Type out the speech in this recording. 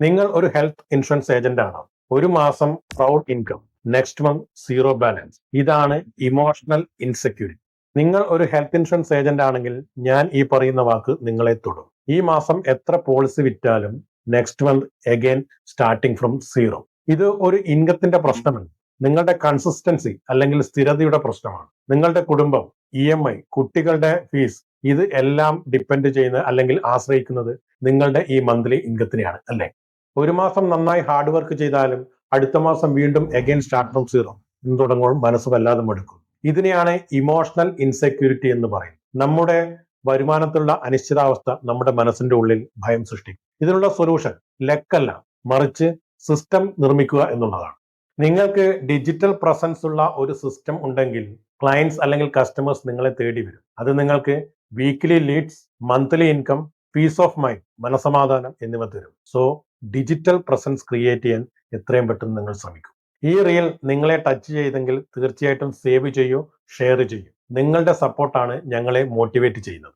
നിങ്ങൾ ഒരു health insurance agent ആണ്. ഒരു മാസം proud income, next month zero balance. ഇതാണ് ഇമോഷണൽ ഇൻസെക്യൂരിറ്റി. നിങ്ങൾ ഒരു ഹെൽത്ത് ഇൻഷുറൻസ് ഏജന്റ് ആണെങ്കിൽ ഞാൻ ഈ പറയുന്ന വാക്ക് നിങ്ങളെ തൊടും. ഈ മാസം എത്ര പോളിസി വിറ്റാലും next month again starting from zero. ഇത് ഒരു ഇൻകത്തിന്റെ പ്രശ്നമല്ല, നിങ്ങളുടെ കൺസിസ്റ്റൻസി അല്ലെങ്കിൽ സ്ഥിരതയുടെ പ്രശ്നമാണ്. നിങ്ങളുടെ കുടുംബം, EMI, കുട്ടികളുടെ ഫീസ്, ഇത് എല്ലാം ഡിപ്പെൻഡ് ചെയ്യുന്ന അല്ലെങ്കിൽ ആശ്രയിക്കുന്നത് നിങ്ങളുടെ ഈ മന്ത്ലി ഇൻകത്തിനെയാണ്, അല്ലേ? ഒരു മാസം നന്നായി ഹാർഡ് വർക്ക് ചെയ്താലും അടുത്ത മാസം വീണ്ടും അഗൈൻ സ്റ്റാർട്ട് ഫ്രം സീറോ എന്ന് തുടങ്ങുമ്പോൾ മനസ്സ് വല്ലാതെ മടുക്കും. ഇതിനെയാണ് ഇമോഷണൽ ഇൻസെക്യൂരിറ്റി എന്ന് പറയുന്നത്. നമ്മുടെ വരുമാനത്തിലുള്ള അനിശ്ചിതാവസ്ഥ നമ്മുടെ മനസ്സിന്റെ ഉള്ളിൽ ഭയം സൃഷ്ടിക്കും. ഇതിനുള്ള സൊല്യൂഷൻ ലക്കല്ല, മറിച്ച് സിസ്റ്റം നിർമ്മിക്കുക എന്നുള്ളതാണ്. നിങ്ങൾക്ക് ഡിജിറ്റൽ പ്രസൻസ് ഉള്ള ഒരു സിസ്റ്റം ഉണ്ടെങ്കിൽ ക്ലയൻസ് അല്ലെങ്കിൽ കസ്റ്റമേഴ്സ് നിങ്ങളെ തേടി വരും. അത് നിങ്ങൾക്ക് weekly leads, monthly income, peace of mind, മനസമാധാനം എന്നിവ തരും. സോ ഡിജിറ്റൽ പ്രസൻസ് ക്രിയേറ്റ് ചെയ്യാൻ എത്രയും പെട്ടെന്ന് നിങ്ങൾ ശ്രമിക്കും. ഈ റീൽ നിങ്ങളെ ടച്ച് ചെയ്തെങ്കിൽ തീർച്ചയായിട്ടും സേവ് ചെയ്യൂ, ഷെയർ ചെയ്യൂ. നിങ്ങളുടെ സപ്പോർട്ടാണ് ഞങ്ങളെ മോട്ടിവേറ്റ് ചെയ്യുന്നത്.